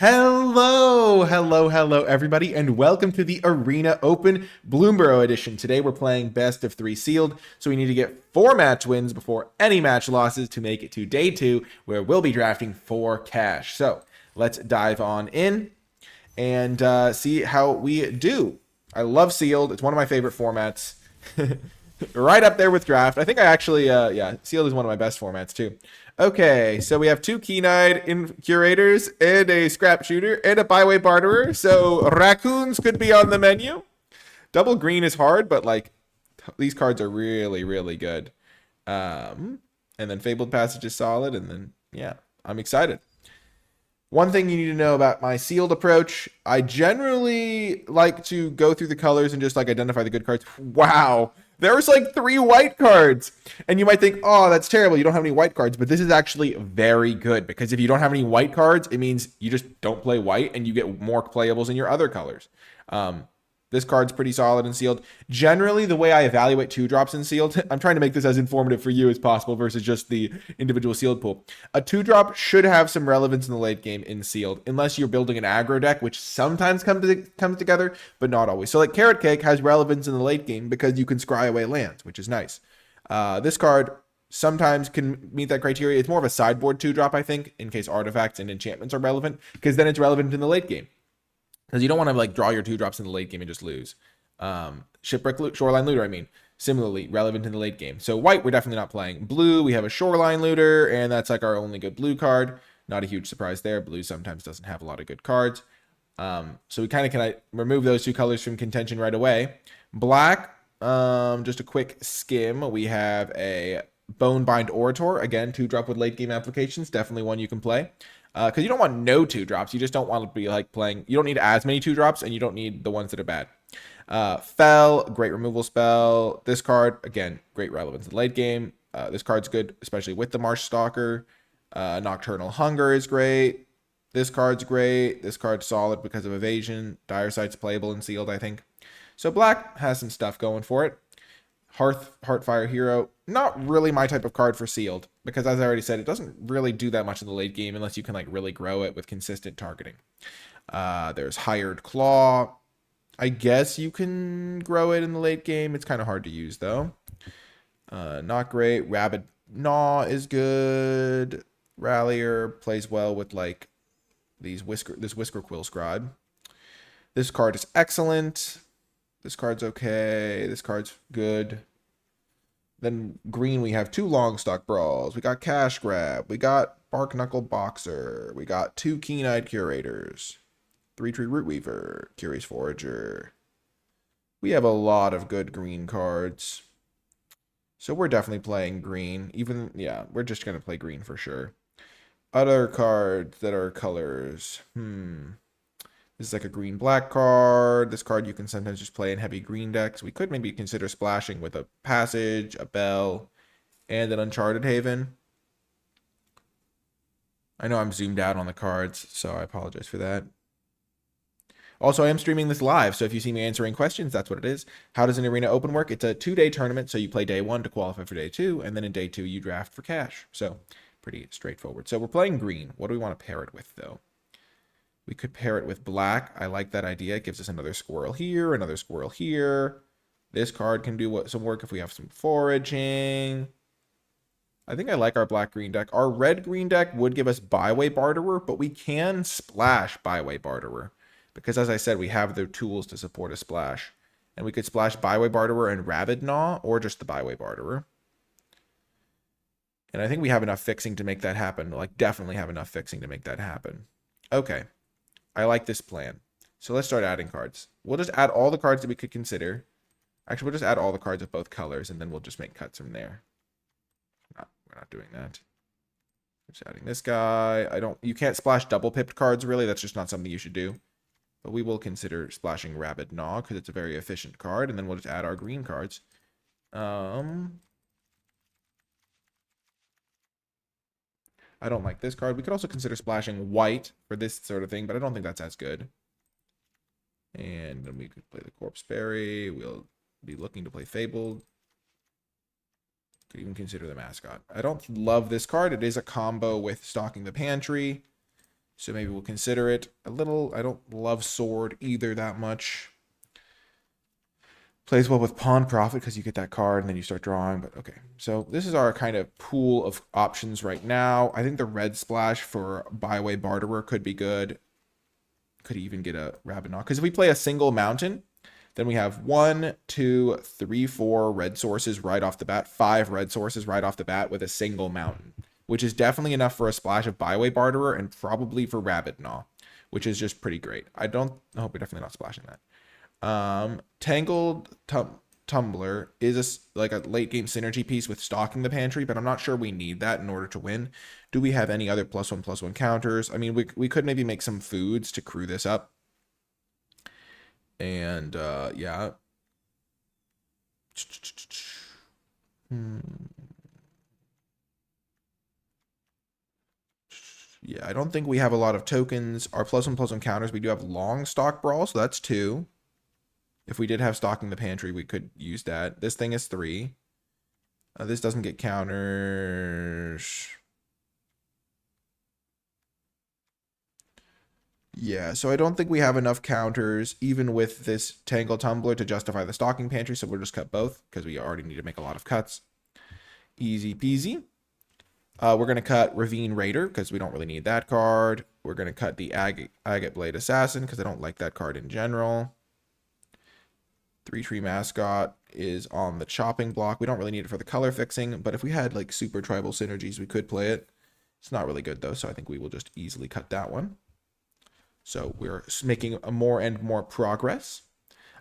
Hello, everybody, and welcome to the Arena Open Bloomburrow edition. Today we're playing best of 3 sealed, so we need to get 4 match wins before any match losses to make it to day 2, where we'll be drafting for cash. So let's dive on in and see how we do. I love sealed. It's one of my favorite formats. Right up there with draft. I think I actually, sealed is one of my best formats too. Okay, so we have 2 keen-eyed curators and a scrap shooter and a byway barterer. So raccoons could be on the menu. Double green is hard, but like these cards are really, really good. And then Fabled Passage is solid, and then yeah, I'm excited. One thing you need to know about my sealed approach, I generally like to go through the colors and just like identify the good cards. Wow, there's like 3 white cards. And you might think, oh, that's terrible, you don't have any white cards. But this is actually very good, because if you don't have any white cards, it means you just don't play white and you get more playables in your other colors. This card's pretty solid in sealed. Generally, the way I evaluate 2-drops in sealed, I'm trying to make this as informative for you as possible versus just the individual sealed pool. A 2-drop should have some relevance in the late game in sealed, unless you're building an aggro deck, which sometimes comes together, but not always. So like Carrot Cake has relevance in the late game because you can scry away lands, which is nice. This card sometimes can meet that criteria. It's more of a sideboard 2-drop, I think, in case artifacts and enchantments are relevant, because then it's relevant in the late game. Because you don't want to like draw your 2-drops in the late game and just lose. Shoreline Looter, I mean, similarly relevant in the late game. So white, we're definitely not playing. Blue, we have a Shoreline Looter, and that's like our only good blue card. Not a huge surprise there. Blue sometimes doesn't have a lot of good cards. So we kind of can remove those 2 colors from contention right away. Black, just a quick skim. We have a Bonebind Orator. Again, 2-drop with late game applications. Definitely one you can play. Because you don't want no 2-drops. You just don't want to be like playing. You don't need as many 2-drops, and you don't need the ones that are bad. Fell, great removal spell. This card, again, great relevance in late game. This card's good, especially with the Marsh Stalker. Nocturnal Hunger is great. This card's great. This card's solid because of evasion. Dire Sight's playable and sealed, I think. So black has some stuff going for it. Heartfire Hero, not really my type of card for sealed, because as I already said, it doesn't really do that much in the late game unless you can like really grow it with consistent targeting. There's Hired Claw. I guess you can grow it in the late game. It's kind of hard to use though. Not great. Rabid Gnaw is good. Rallier plays well with like this Whisker Quill Scribe. This card is excellent. This card's okay. This card's good. Then green, we have 2 Longstock Brawls. We got Cash Grab. We got Bark Knuckle Boxer. We got 2 Keen-Eyed Curators. 3 Tree Root Weaver. Curious Forager. We have a lot of good green cards. So we're definitely playing green. We're just going to play green for sure. Other cards that are colors. This is like a green-black card. This card you can sometimes just play in heavy green decks. We could maybe consider splashing with a Passage, a Bell, and an Uncharted Haven. I know I'm zoomed out on the cards, so I apologize for that. Also, I am streaming this live, so if you see me answering questions, that's what it is. How does an Arena Open work? It's a 2-day tournament, so you play day 1 to qualify for day 2, and then in day 2 you draft for cash. So pretty straightforward. So we're playing green. What do we want to pair it with, though? We could pair it with black. I like that idea. It gives us another squirrel here, another squirrel here. This card can do some work if we have some foraging. I think I like our black-green deck. Our red-green deck would give us Byway Barterer, but we can splash Byway Barterer. Because as I said, we have the tools to support a splash. And we could splash Byway Barterer and Rabid Gnaw, or just the Byway Barterer. And I think we have enough fixing to make that happen. Like, definitely have enough fixing to make that happen. Okay. I like this plan. So let's start adding cards. We'll just add all the cards that we could consider. Actually, we'll just add all the cards of both colors, and then we'll just make cuts from there. We're not doing that. Just adding this guy. You can't splash double pipped cards, really. That's just not something you should do. But we will consider splashing Rabid Gnaw, because it's a very efficient card, and then we'll just add our green cards. I don't like this card. We could also consider splashing white for this sort of thing, but I don't think that's as good. And then we could play the Corpse Berry. We'll be looking to play Fabled. Could even consider the Mascot. I don't love this card. It is a combo with Stocking the Pantry. So maybe we'll consider it a little. I don't love sword either that much. Plays well with Pawn Profit because you get that card and then you start drawing. But okay, so this is our kind of pool of options right now. I think the red splash for Byway Barterer could be good. Could even get a Rabbit Knock. Because if we play a single mountain, then we have 1, 2, 3, 4 red sources right off the bat. 5 red sources right off the bat with a single mountain, which is definitely enough for a splash of Byway Barterer and probably for Rabbit Gnaw, which is just pretty great. I hope we're definitely not splashing that. Tangled Tumbler is like a late game synergy piece with stocking the pantry, but I'm not sure we need that in order to win. Do we have any other +1/+1 counters? I mean, we could maybe make some foods to crew this up. And yeah. Yeah, I don't think we have a lot of tokens. Our +1/+1 counters, we do have long stock brawl, so that's 2. If we did have stocking the pantry, we could use that. This thing is 3. This doesn't get counters. Yeah, so I don't think we have enough counters, even with this Tangle Tumbler, to justify the stocking pantry, so we'll just cut both, because we already need to make a lot of cuts. Easy peasy. We're going to cut Ravine Raider, because we don't really need that card. We're going to cut the Agate Blade Assassin, because I don't like that card in general. 3-Tree Mascot is on the chopping block. We don't really need it for the color fixing, but if we had like super tribal synergies, we could play it. It's not really good though, so I think we will just easily cut that one. So we're making a more and more progress.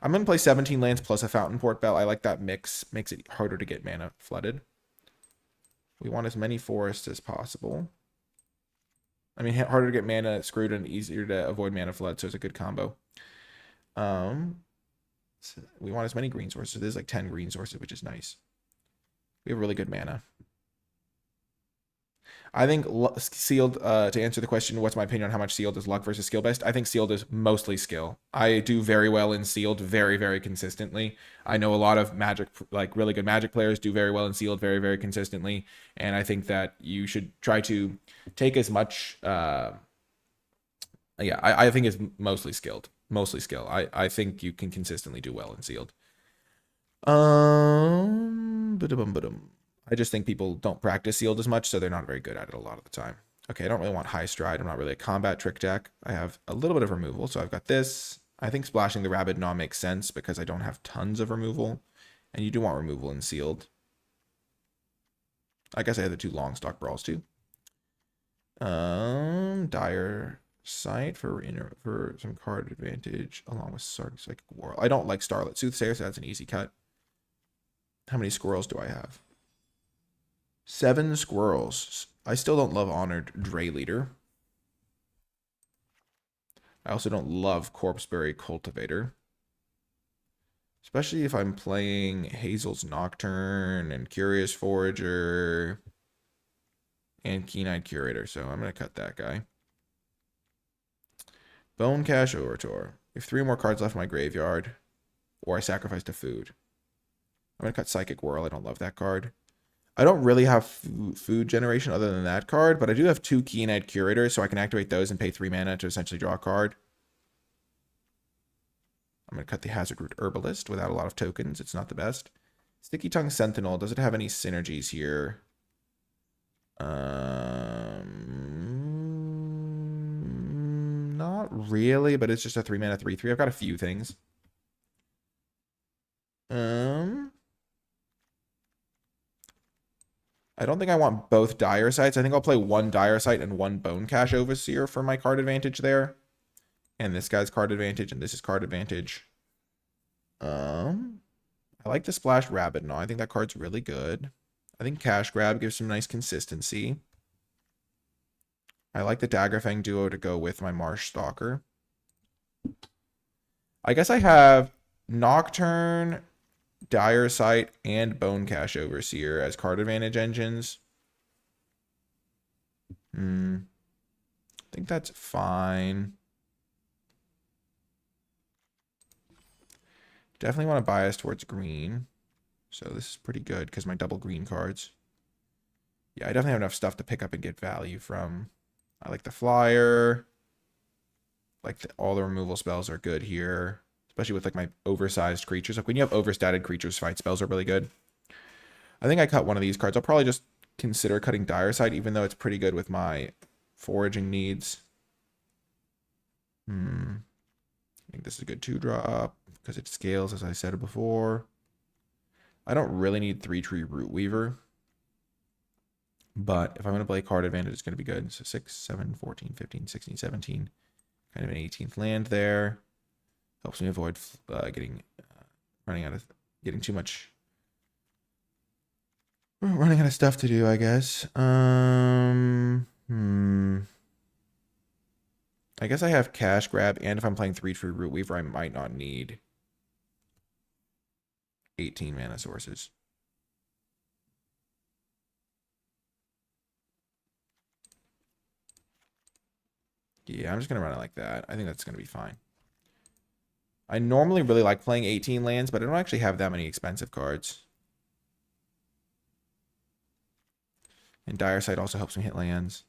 I'm going to play 17 lands plus a Fountain Port Bell. I like that mix. Makes it harder to get mana flooded. We want as many forests as possible. I mean, harder to get mana screwed and easier to avoid mana flood, so it's a good combo. So we want as many green sources. There's like 10 green sources, which is nice. We have really good mana. I think sealed, to answer the question, what's my opinion on how much sealed is luck versus skill based? I think sealed is mostly skill. I do very well in sealed very, very consistently. I know a lot of Magic, like really good Magic players do very well in sealed very, very consistently. And I think that you should try to take as much, yeah, I think it's mostly skilled. Mostly skill. I think you can consistently do well in sealed. I just think people don't practice sealed as much, so they're not very good at it a lot of the time. Okay, I don't really want high stride. I'm not really a combat trick deck. I have a little bit of removal, so I've got this. I think splashing the Rabbit Gnaw makes sense because I don't have tons of removal, and you do want removal in sealed. I guess I had the 2 long stock brawls too. Dire Sight for some card advantage along with Psychic War. I don't like Starlit Soothsayer, so that's an easy cut. How many squirrels do I have? 7 squirrels. I still don't love Honored Dray Leader. I also don't love Corpseberry Cultivator. Especially if I'm playing Hazel's Nocturne and Curious Forager and Keen-Eyed Curator, so I'm going to cut that guy. Bone Cache Orator. If 3 more cards left in my graveyard, or I sacrifice to food. I'm going to cut Psychic Whirl. I don't love that card. I don't really have food generation other than that card, but I do have 2 Keen-Eyed Curators, so I can activate those and pay 3 mana to essentially draw a card. I'm going to cut the Hazard Root Herbalist without a lot of tokens. It's not the best. Sticky Tongue Sentinel. Does it have any synergies here? Not really, but it's just a 3 mana 3/3. I've got a few things. I don't think I want both Dire Sights. I think I'll play 1 Dire Sight and 1 Bone Cache Overseer for my card advantage there. And this guy's card advantage, and this is card advantage. I like the Splash Rabbit Gnaw. I think that card's really good. I think Cash Grab gives some nice consistency. I like the Daggerfang duo to go with my Marsh Stalker. I guess I have Nocturne, Dire Sight, and Bone Cache Overseer as card advantage engines. I think that's fine. Definitely want to bias towards green. So this is pretty good because my double green cards. Yeah, I definitely have enough stuff to pick up and get value from. I like the Flyer. Like all the removal spells are good here, especially with like my oversized creatures. Like when you have overstated creatures, fight spells are really good. I think I cut one of these cards. I'll probably just consider cutting Dire Side, even though it's pretty good with my foraging needs. I think this is a good 2-drop because it scales, as I said before. I don't really need 3-tree Root Weaver, but if I'm going to play card advantage, it's going to be good. So 6, 7, 14, 15, 16, 17. Kind of an 18th land there. Helps me avoid getting too much. Running out of stuff to do, I guess. I guess I have Cash Grab, and if I'm playing 3-tree Root Weaver, I might not need 18 mana sources. Yeah, I'm just going to run it like that. I think that's going to be fine. I normally really like playing 18 lands, but I don't actually have that many expensive cards. And Dire Side also helps me hit lands.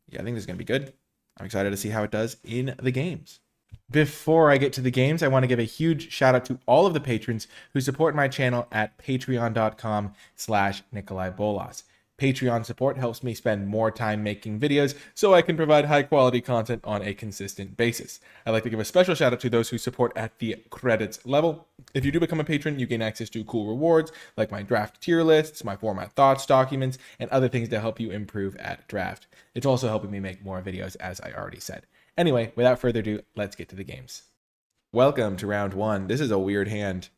Yeah, I think this is going to be good. I'm excited to see how it does in the games. Before I get to the games, I want to give a huge shout out to all of the patrons who support my channel at patreon.com/NicolaiBolas. Patreon support helps me spend more time making videos so I can provide high quality content on a consistent basis. I'd like to give a special shout out to those who support at the credits level. If you do become a patron, you gain access to cool rewards like my draft tier lists, my format thoughts documents, and other things to help you improve at draft. It's also helping me make more videos, as I already said. Anyway, without further ado, let's get to the games. Welcome to round 1. This is a weird hand.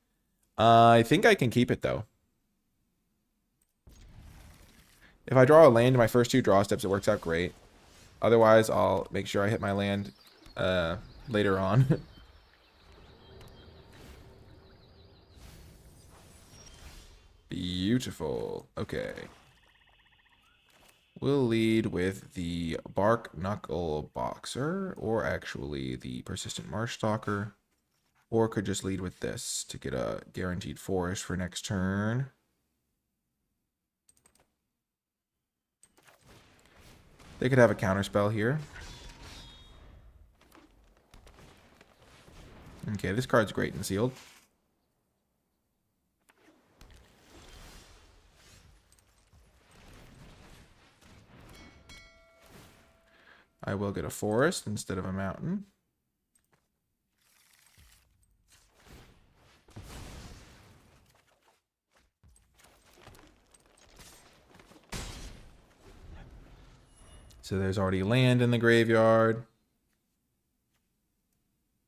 I think I can keep it, though. If I draw a land in my first 2 draw steps, it works out great. Otherwise, I'll make sure I hit my land later on. Beautiful. Okay. We'll lead with the Bark Knuckle Boxer, or actually the Persistent Marsh Stalker, or could just lead with this to get a guaranteed forest for next turn. They could have a counterspell here. Okay, this card's great and sealed. I will get a forest instead of a mountain. So there's already land in the graveyard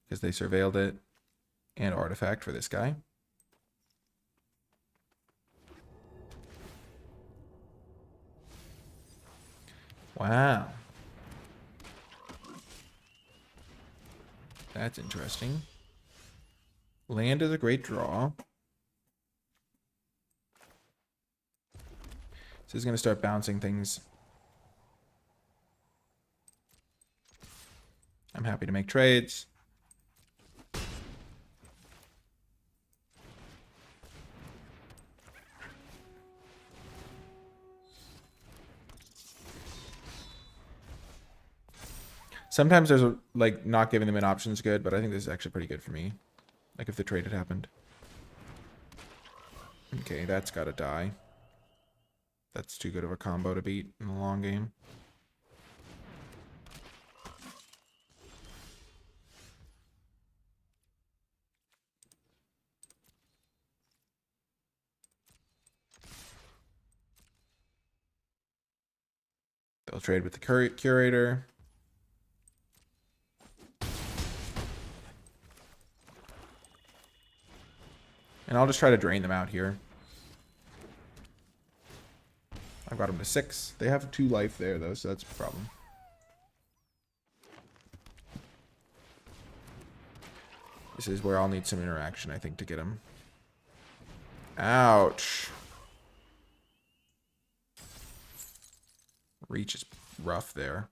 because they surveilled it, and artifact for this guy. Wow. That's interesting. Land is a great draw. So he's going to start bouncing things. I'm happy to make trades. Sometimes there's like not giving them an option is good, but I think this is actually pretty good for me. Like if the trade had happened. Okay, that's got to die. That's too good of a combo to beat in the long game. They'll trade with the curator. And I'll just try to drain them out here. I've got them to 6. They have 2 life there, though, so that's a problem. This is where I'll need some interaction, I think, to get them. Ouch. Reach is rough there.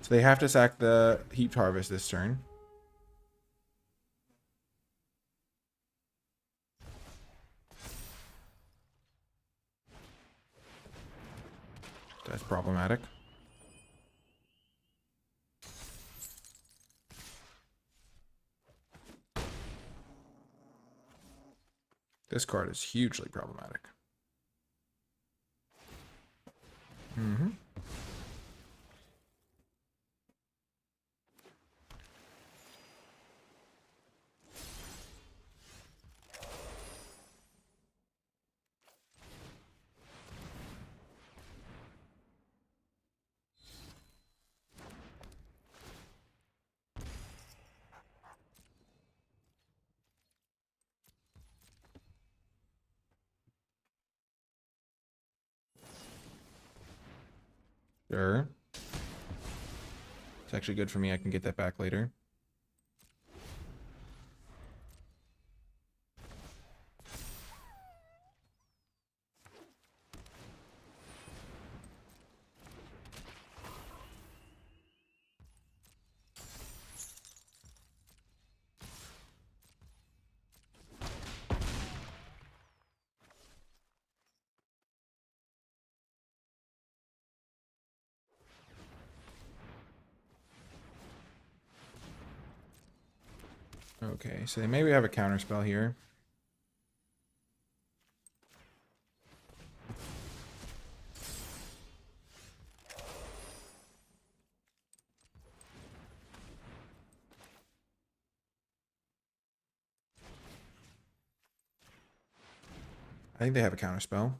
So they have to sack the Heaped Harvest this turn. That's problematic. This card is hugely problematic. Mm-hmm. Sure. It's actually good for me. I can get that back later. Okay, so they maybe have a counterspell here. I think they have a counterspell.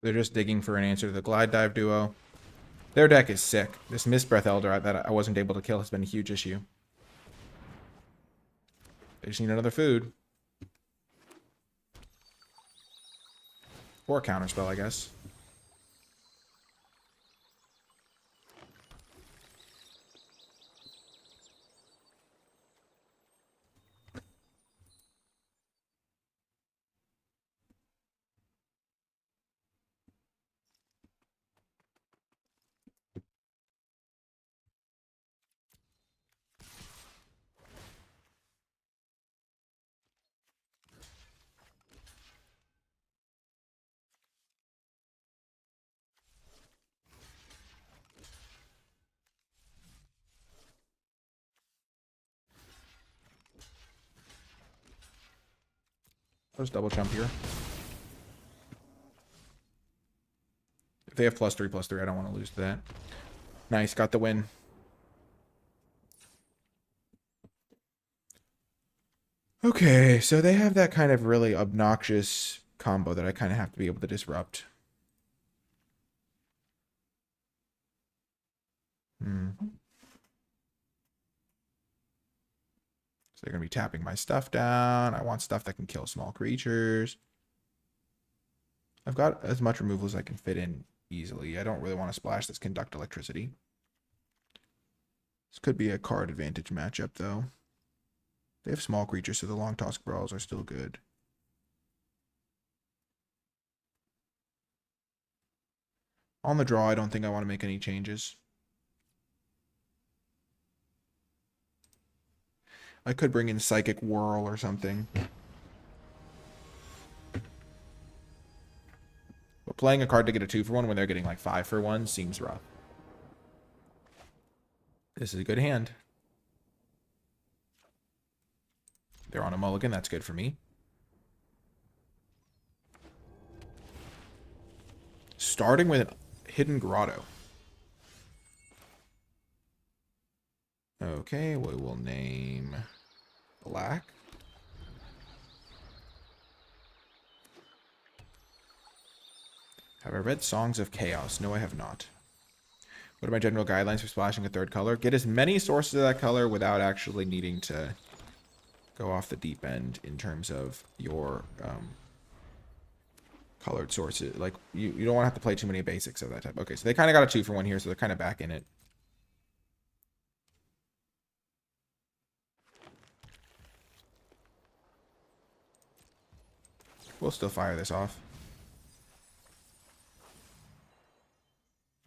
They're just digging for an answer to the Glide Dive duo. Their deck is sick. This Mist Breath Elder that I wasn't able to kill has been a huge issue. They just need another food. Or a counterspell, I guess. I'll just double jump here. If they have +3/+3, I don't want to lose to that. Nice, got the win. Okay, so they have that kind of really obnoxious combo that I kind of have to be able to disrupt. So they're going to be tapping my stuff down. I want stuff that can kill small creatures. I've got as much removal as I can fit in easily. I don't really want to splash this Conduct Electricity. This could be a card advantage matchup, though. They have small creatures, so the Long Tusk Brawls are still good. On the draw, I don't think I want to make any changes. I could bring in Psychic Whirl or something. But playing a card to get a 2-for-1 when they're getting like 5-for-1 seems rough. This is a good hand. They're on a mulligan. That's good for me. Starting with a Hidden Grotto. Okay, we will name black. Have I read Songs of Chaos? No, I have not. What are my general guidelines for splashing a third color? Get as many sources of that color without actually needing to go off the deep end in terms of your colored sources. Like, you don't want to have to play too many basics of that type. Okay, so they kind of got a 2-for-1 here, so they're kind of back in it. We'll still fire this off.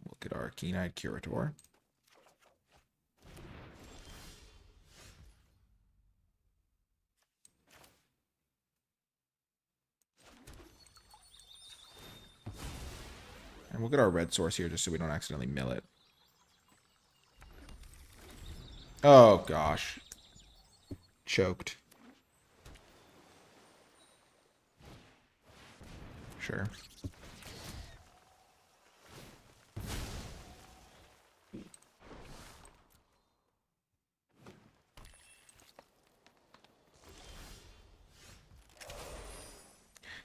We'll get our Keen-Eyed Curator. And we'll get our red source here just so we don't accidentally mill it. Oh, gosh. Choked. Sure.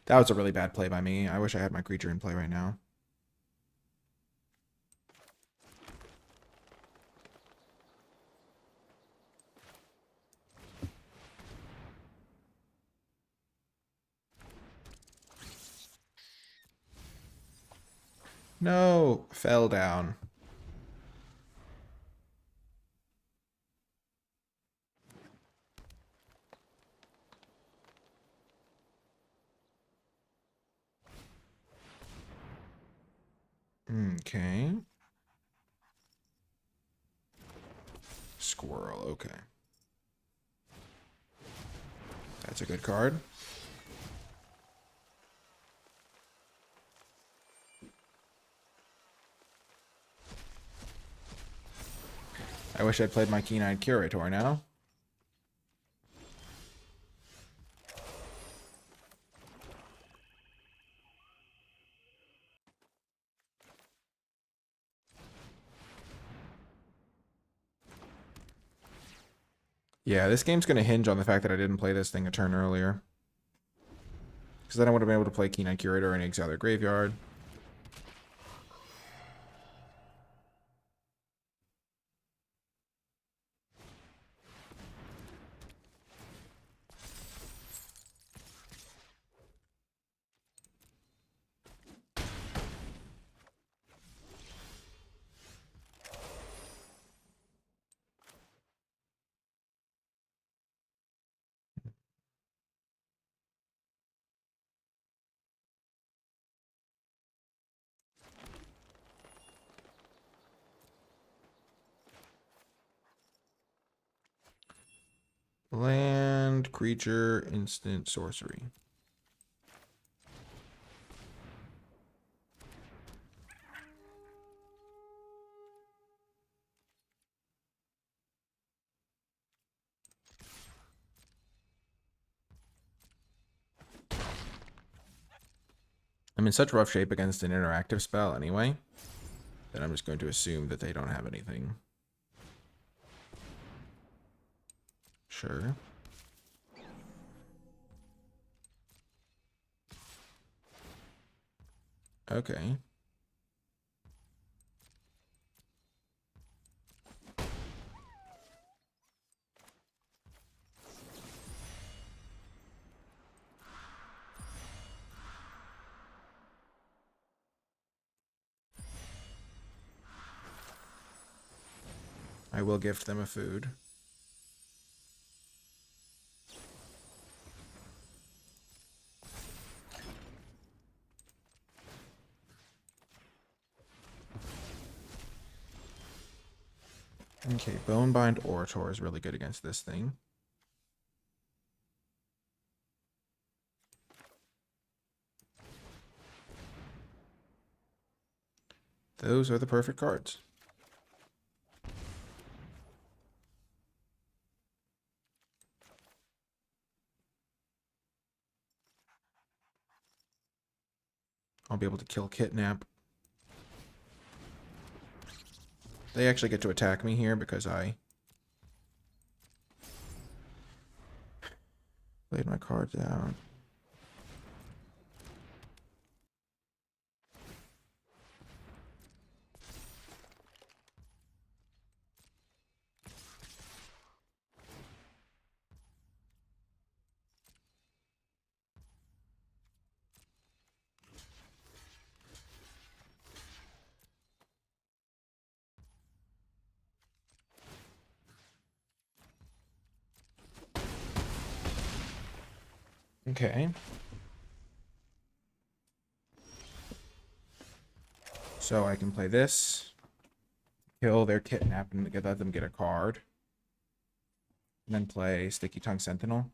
That was a really bad play by me. I wish I had my creature in play right now. No, fell down. Okay. Squirrel, okay. That's a good card. I wish I'd played my Keen-Eyed Curator now. Yeah, this game's going to hinge on the fact that I didn't play this thing a turn earlier. Because then I would have been able to play Keen-Eyed Curator and exile their graveyard. Land, creature, instant, sorcery. I'm in such rough shape against an interactive spell anyway, that I'm just going to assume that they don't have anything. Sure. Okay. I will gift them a food. Okay, Bonebind Orator is really good against this thing. Those are the perfect cards. I'll be able to kill Kidnap. They actually get to attack me here because I Played my cards out. Okay. So I can play this, kill their kidnap and let them get a card, and then play Sticky Tongue Sentinel.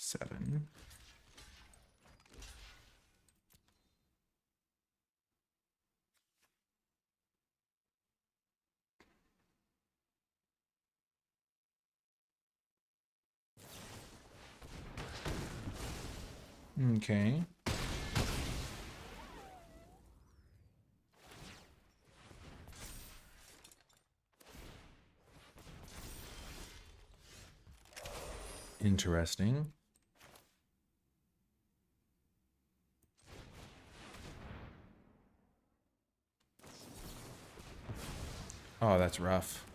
Seven. Okay. Interesting. Oh, that's rough.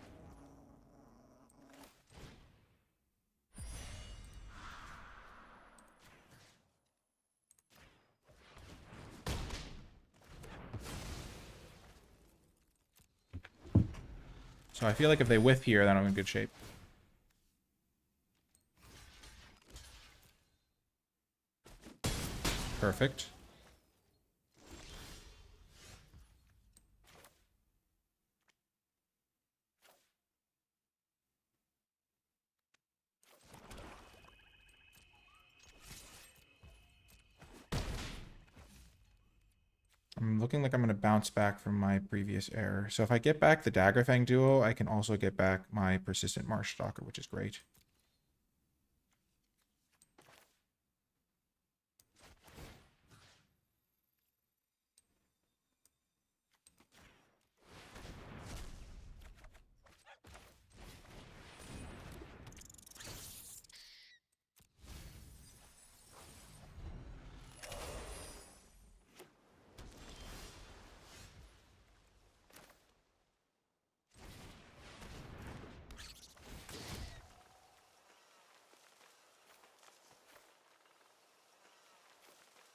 So I feel like if they whiff here, then I'm in good shape. Perfect. I'm looking like I'm going to bounce back from my previous error. So if I get back the Daggerfang duo, I can also get back my Persistent Marsh Stalker, which is great.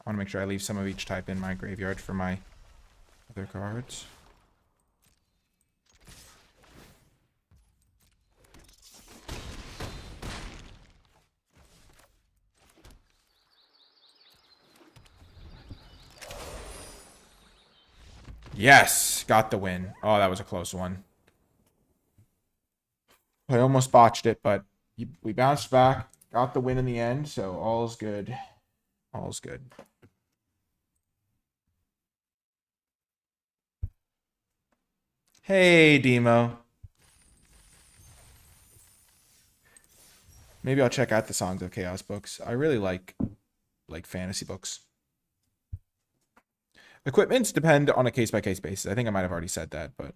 I want to make sure I leave some of each type in my graveyard for my other cards. Yes! Got the win. Oh, that was a close one. I almost botched it, but we bounced back. Got the win in the end, so all's good. All's good. Hey, Demo. Maybe I'll check out the Songs of Chaos books. I really like fantasy books. Equipments depend on a case-by-case basis. I think I might have already said that, but...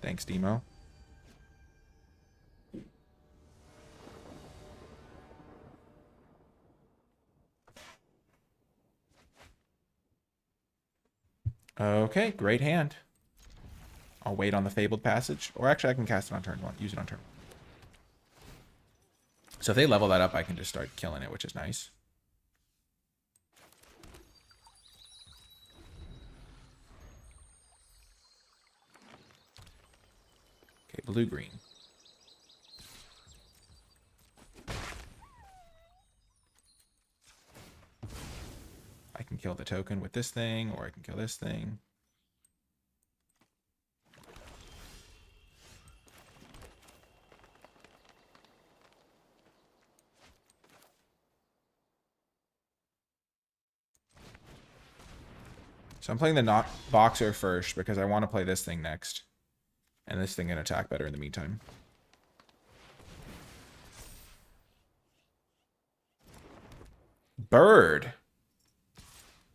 Thanks, Demo. Okay, great hand. I'll wait on the Fabled Passage. Or actually, I can cast it on turn 1. Use it on turn 1. So if they level that up, I can just start killing it, which is nice. Okay, blue-green. I can kill the token with this thing, or I can kill this thing. So I'm playing the boxer first because I want to play this thing next. And this thing can attack better in the meantime. Bird.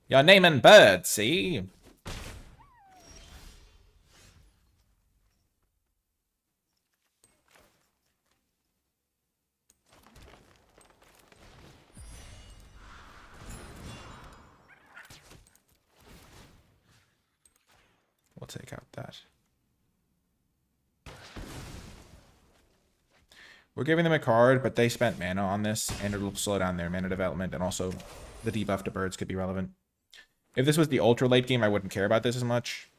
You're naming birds, see? We'll take out that. We're giving them a card, but they spent mana on this, and it'll slow down their mana development, and also the debuff to birds could be relevant. If this was the ultra late game, I wouldn't care about this as much.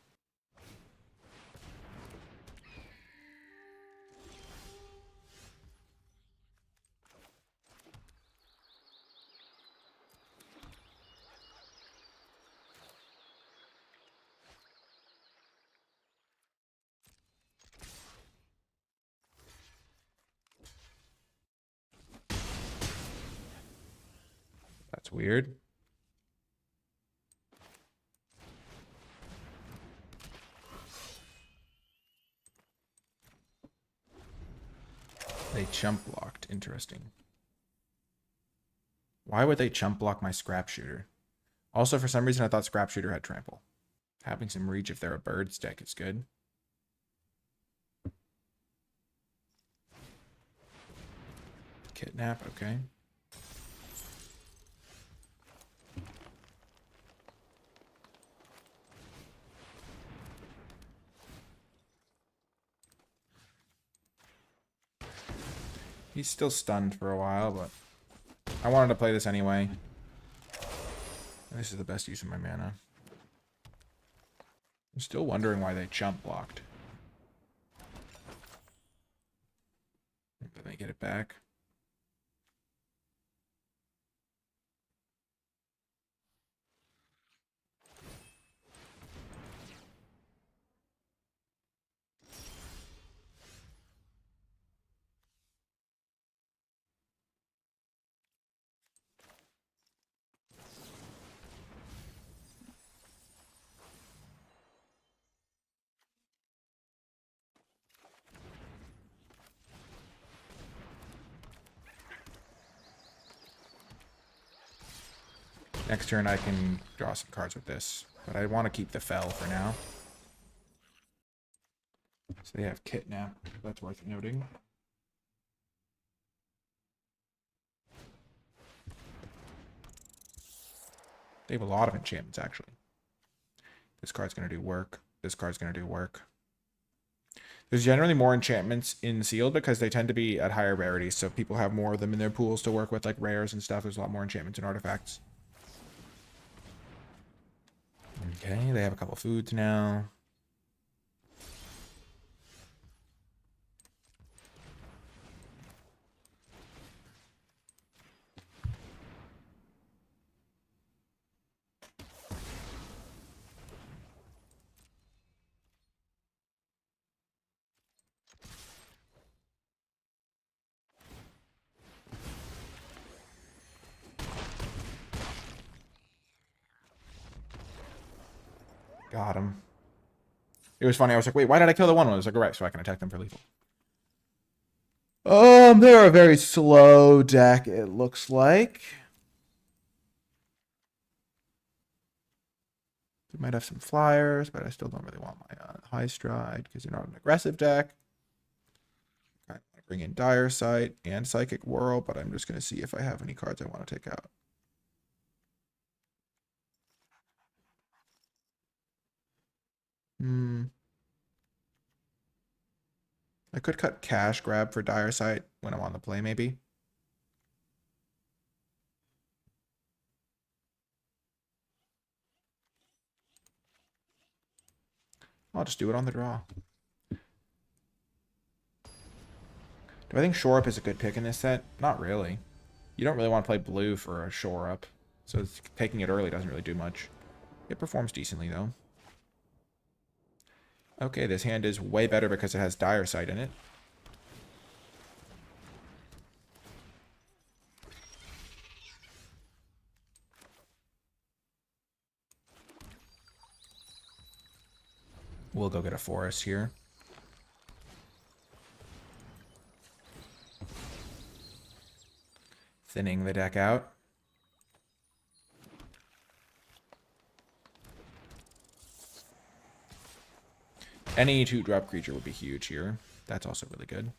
That's weird. They chump blocked. Interesting. Why would they chump block my scrap shooter? Also, for some reason, I thought scrap shooter had trample. Having some reach if they're a birds deck is good. Kidnap, okay. He's still stunned for a while, but I wanted to play this anyway. This is the best use of my mana. I'm still wondering why they chump blocked. Let me get it back. Next turn I can draw some cards with this, but I want to keep the fell for now. So they have Kidnap, that's worth noting. They have a lot of enchantments, actually. This card's going to do work. This card's going to do work. There's generally more enchantments in sealed because they tend to be at higher rarities, so people have more of them in their pools to work with, like rares and stuff. There's a lot more enchantments and artifacts. Okay, they have a couple foods now. Got him. It was funny. I was like, wait, why did I kill the one? I was like, all right, so I can attack them for lethal. They're a very slow deck, it looks like. They might have some flyers, but I still don't really want my high stride because they're not an aggressive deck. I want to bring in Dire Sight and Psychic Whirl, but I'm just going to see if I have any cards I want to take out. I could cut Cash Grab for Dire Sight when I'm on the play, maybe. I'll just do it on the draw. Do I think shore up is a good pick in this set? Not really. You don't really want to play blue for a shore up. So taking it early doesn't really do much. It performs decently, though. Okay, this hand is way better because it has Dire Sight in it. We'll go get a forest here. Thinning the deck out. Any 2-drop creature would be huge here. That's also really good.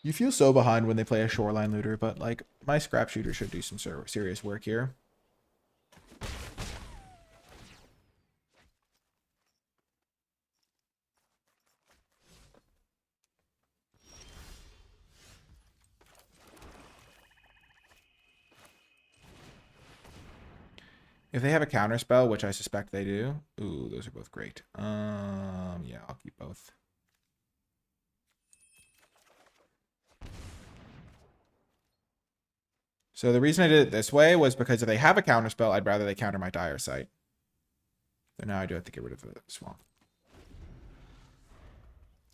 You feel so behind when they play a shoreline looter, but like my scrap shooter should do some serious work here. If they have a counter spell, which I suspect they do. Ooh, those are both great. Yeah, I'll keep both. So the reason I did it this way was because if they have a counter spell, I'd rather they counter my Dire Sight. So now I do have to get rid of the swamp.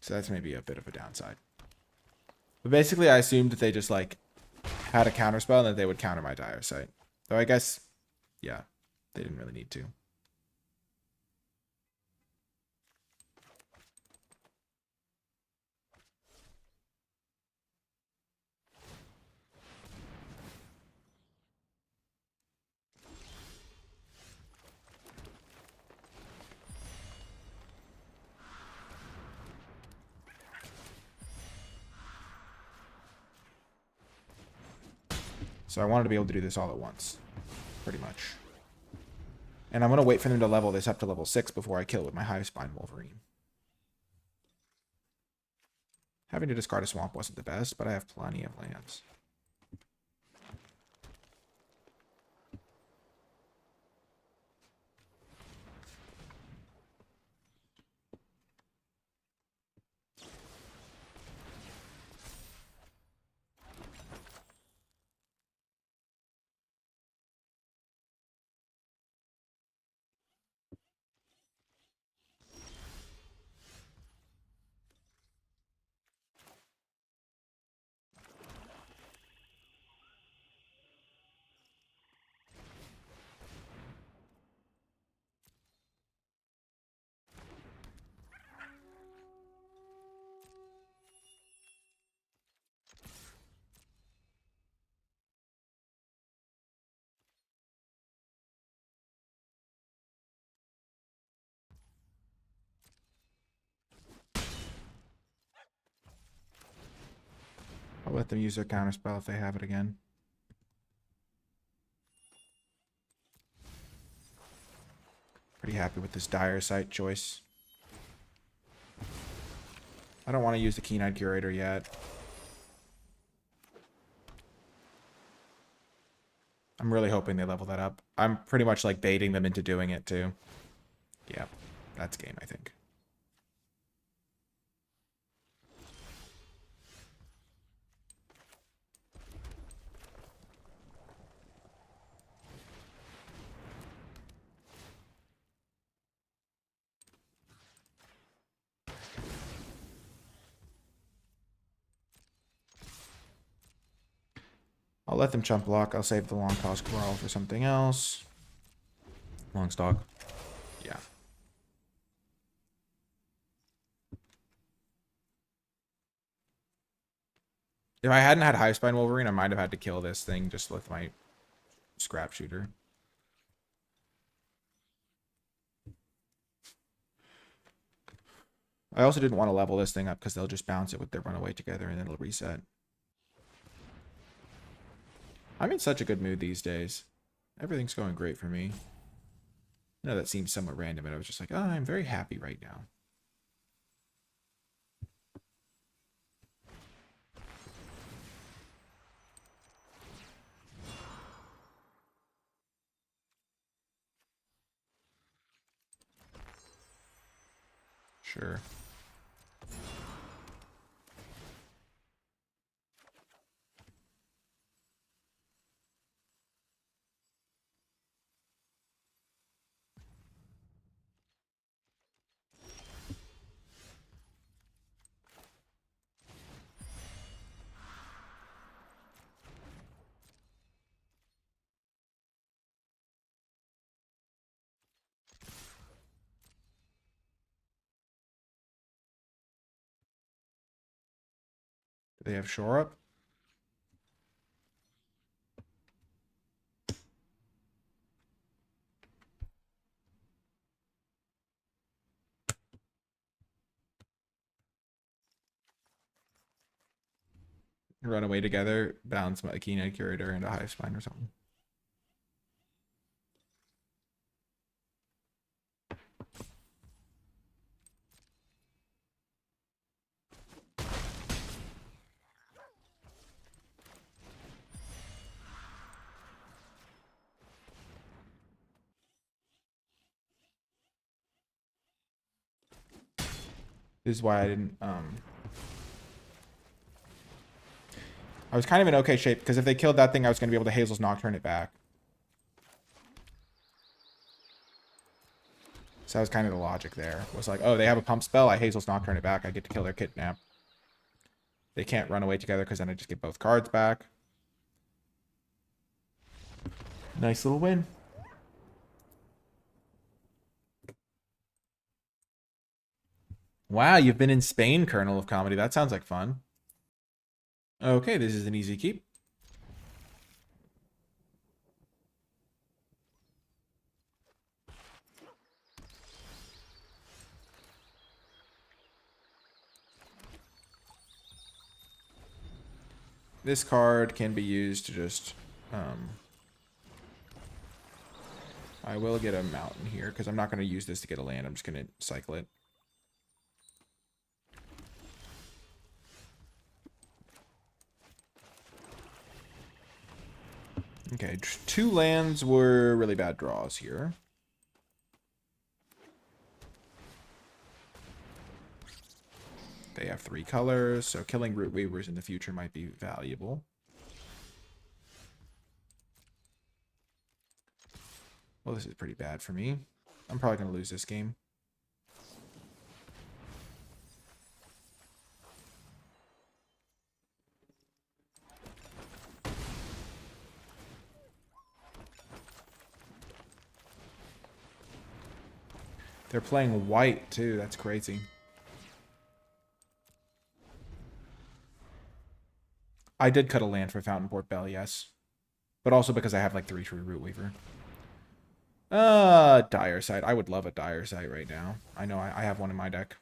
So that's maybe a bit of a downside. But basically, I assumed that they just like had a counter spell and that they would counter my Dire Sight. Though I guess, yeah, they didn't really need to. So I wanted to be able to do this all at once, pretty much. And I'm going to wait for them to level this up to level 6 before I kill it with my Hive Spine Wolverine. Having to discard a swamp wasn't the best, but I have plenty of lands. I'll let them use their counterspell if they have it again. Pretty happy with this Dire Sight choice. I don't want to use the Keen-Eyed Curator yet. I'm really hoping they level that up. I'm pretty much like baiting them into doing it too. Yeah, that's game, I think. I'll let them chump block. I'll save the long toss Growl for something else. Long stalk. Yeah. If I hadn't had High Spine Wolverine, I might have had to kill this thing just with my scrap shooter. I also didn't want to level this thing up because they'll just bounce it with their runaway together and it'll reset. I'm in such a good mood these days. Everything's going great for me. I know that seems somewhat random, but I was just like, oh, I'm very happy right now. Sure. Do they have shore up? Run away together, bounce my Keen Curator into Hive Spine or something. This is why I didn't I was kind of in okay shape because if they killed that thing, I was going to be able to Hazel's Nocturne it back. So that was kind of the logic there. It was like, oh, they have a pump spell. I Hazel's Nocturne it back. I get to kill their Kidnap. They can't run away together because then I just get both cards back. Nice little win. Wow, you've been in Spain, Colonel of Comedy. That sounds like fun. Okay, this is an easy keep. This card can be used to just... I will get a mountain here because I'm not going to use this to get a land. I'm just going to cycle it. Okay, 2 lands were really bad draws here. They have 3 colors, so killing Root Weavers in the future might be valuable. Well, this is pretty bad for me. I'm probably going to lose this game. They're playing white, too. That's crazy. I did cut a land for Fountainport Bell, yes. But also because I have like 3 True Root Weaver. Dire Sight. I would love a Dire Sight right now. I know I have one in my deck.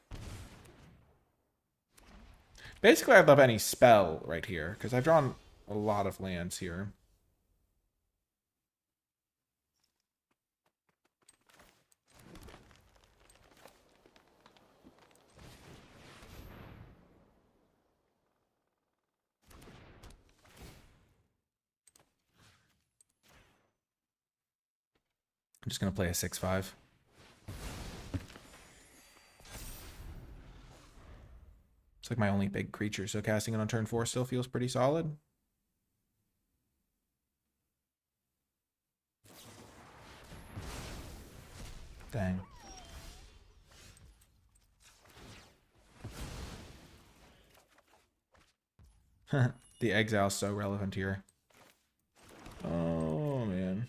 Basically, I'd love any spell right here, because I've drawn a lot of lands here. I'm just going to play a 6/5. It's like my only big creature, so casting it on turn 4 still feels pretty solid. Dang. The Exile's so relevant here. Oh, man.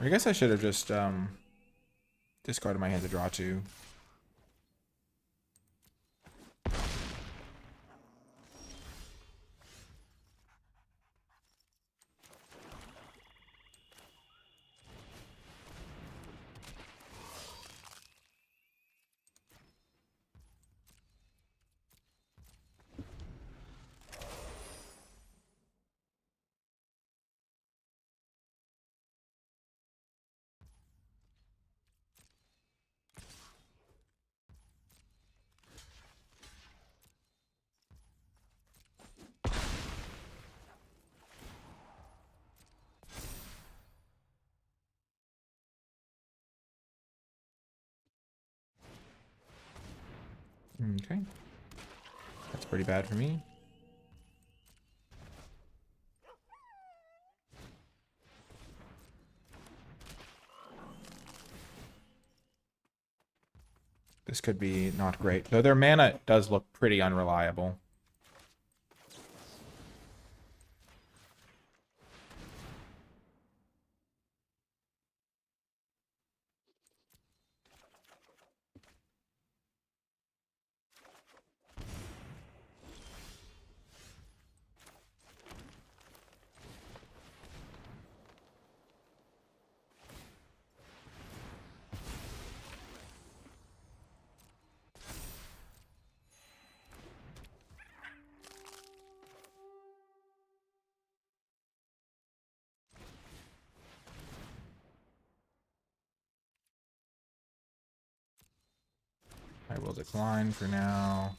I guess I should have just discarded my hand to draw 2. Okay. That's pretty bad for me. This could be not great. Though their mana does look pretty unreliable. I will decline for now.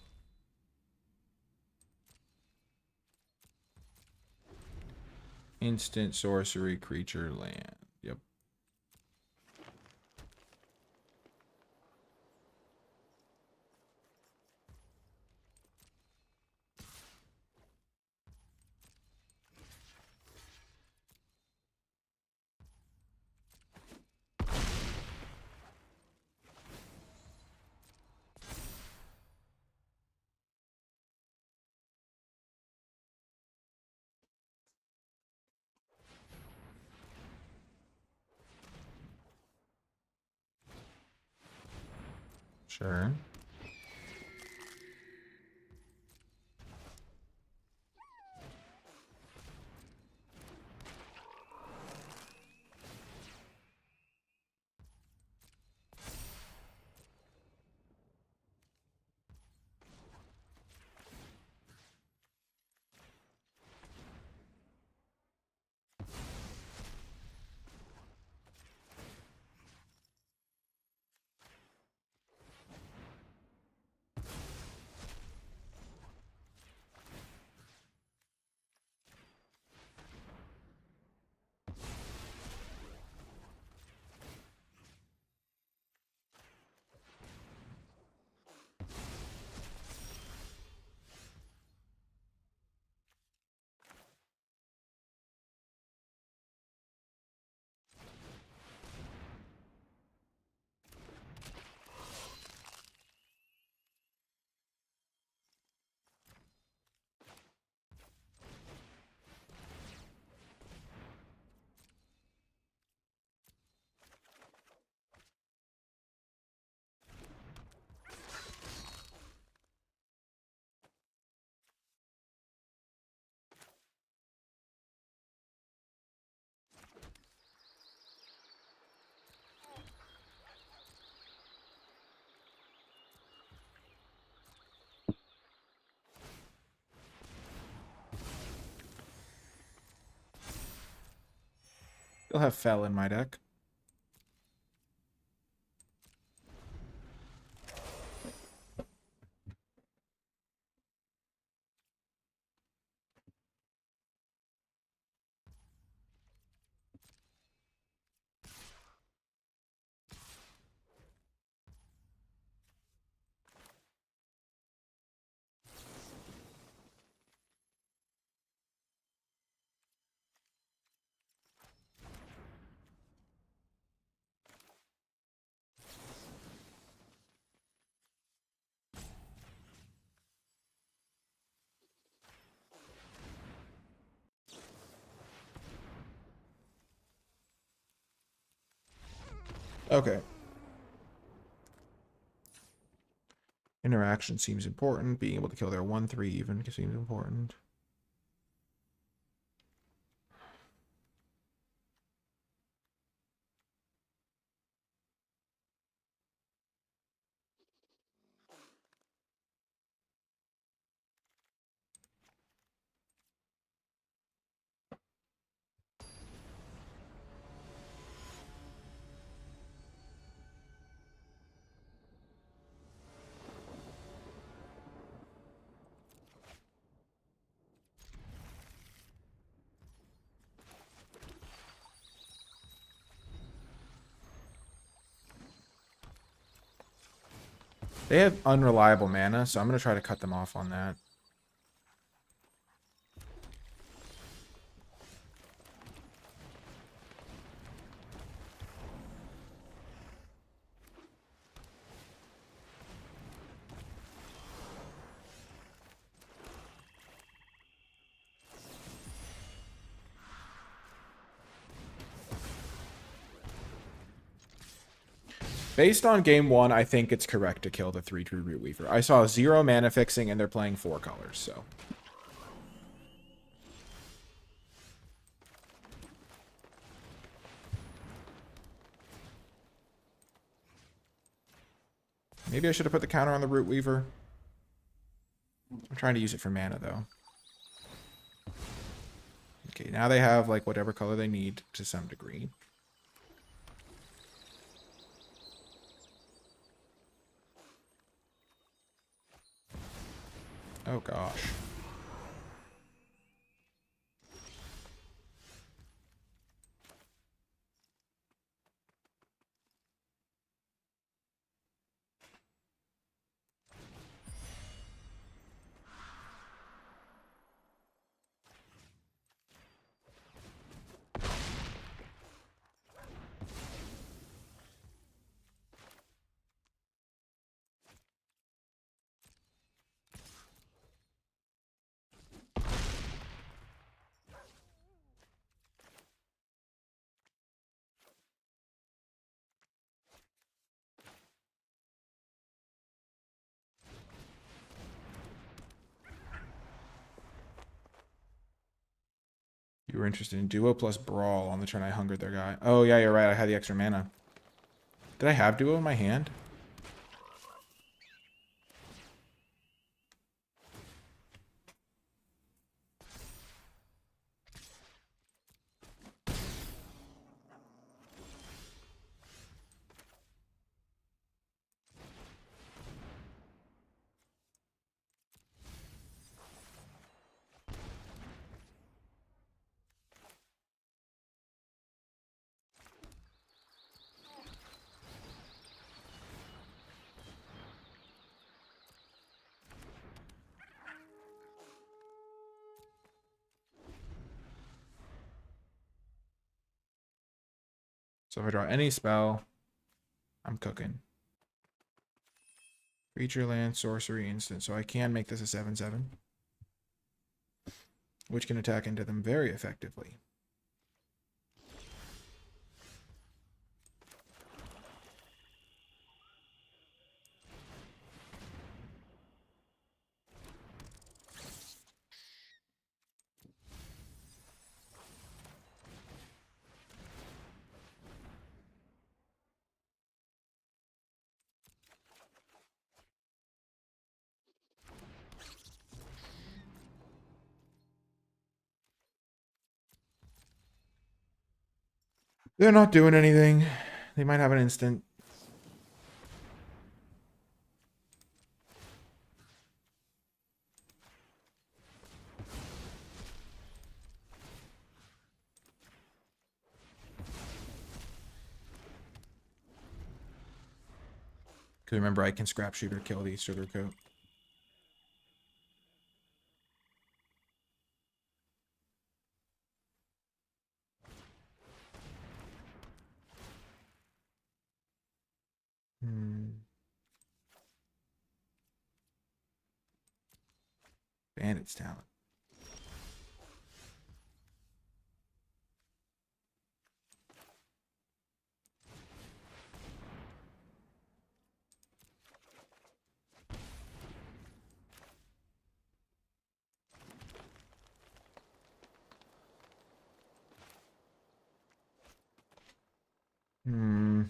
Instant sorcery creature land. Yep. Sure. Still have Fell in my deck. Okay. Interaction seems important. Being able to kill their 1/3 even seems important. They have unreliable mana, so I'm going to try to cut them off on that. Based on game 1, I think it's correct to kill the 3/3 Root Weaver. I saw 0 mana fixing, and they're playing 4 colors, so. Maybe I should have put the counter on the Root Weaver. I'm trying to use it for mana, though. Okay, now they have, like, whatever color they need to some degree. Oh, gosh. You were interested in Duo plus Brawl on the turn I hungered their guy. Oh, yeah, you're right. I had the extra mana. Did I have Duo in my hand? So if I draw any spell, I'm cooking. Creature, land, sorcery, instant. So I can make this a 7/7. Which can attack into them very effectively. They're not doing anything. They might have an instant. Because remember, I can scrap shoot or kill the sugar coat. Bandit's talent. Hmm.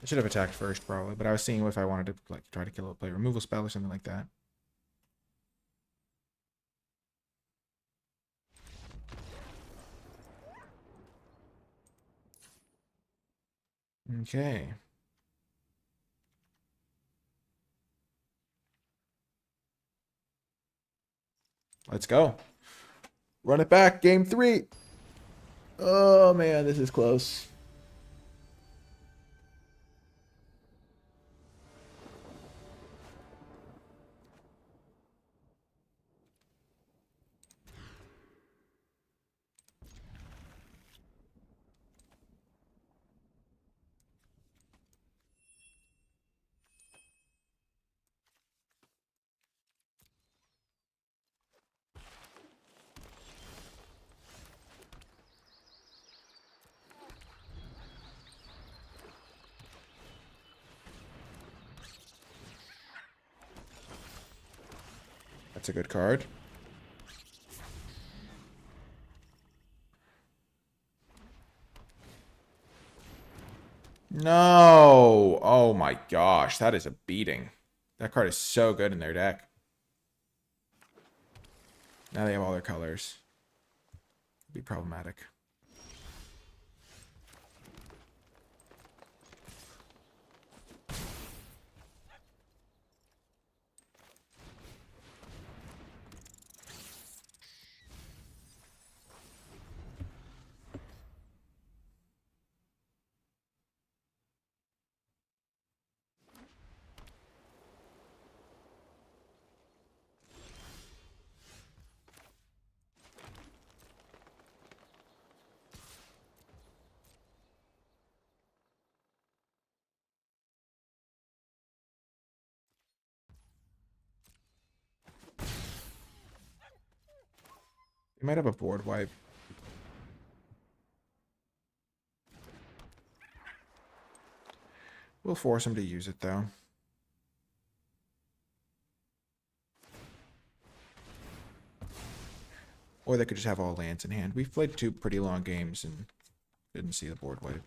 I should have attacked first probably, but I was seeing if I wanted to like try to kill a play removal spell or something like that. Okay. Let's go. Run it back. Game 3. Oh man, this is close. That's a good card. No. Oh my gosh, that is a beating. That card is so good in their deck. Now they have all their colors. It'd be problematic. They might have a board wipe. We'll force them to use it though. Or they could just have all lands in hand. We've played 2 pretty long games and didn't see the board wipe.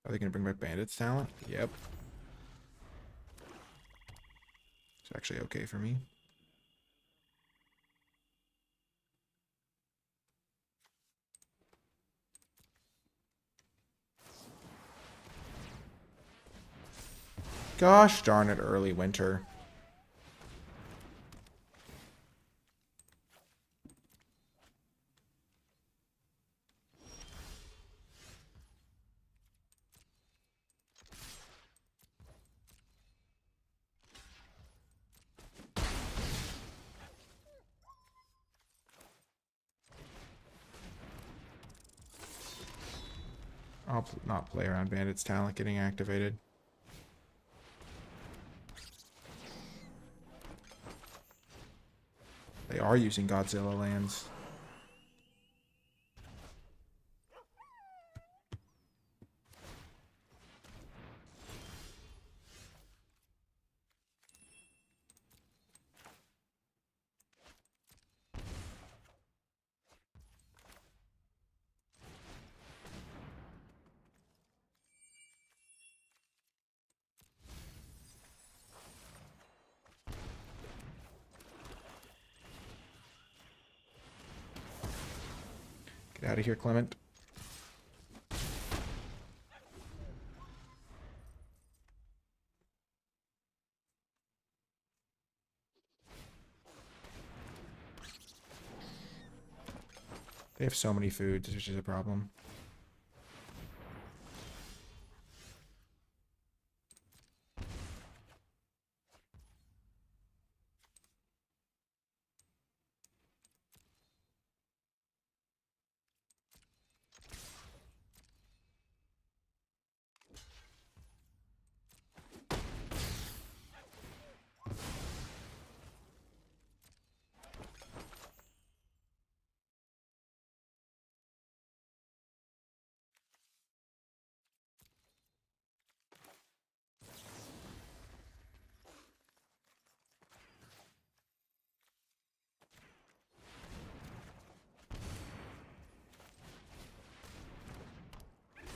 Are they going to bring back Bandit's talent? Yep. It's actually okay for me. Gosh darn it, early winter. I'll not play around Bandit's talent getting activated. They are using Godzilla lands. Get out of here, Clement. They have so many foods, which is a problem.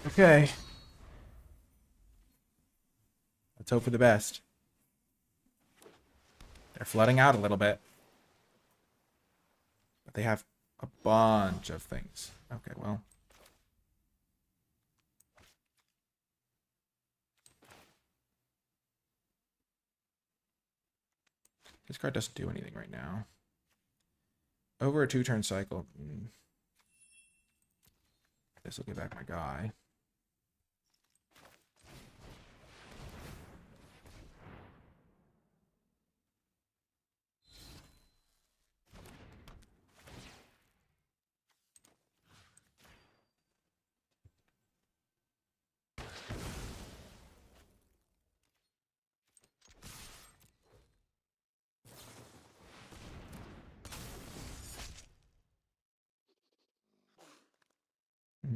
Okay. Let's hope for the best. They're flooding out a little bit. But they have a bunch of things. Okay, well. This card doesn't do anything right now. Over a 2-turn cycle. This will get back my guy.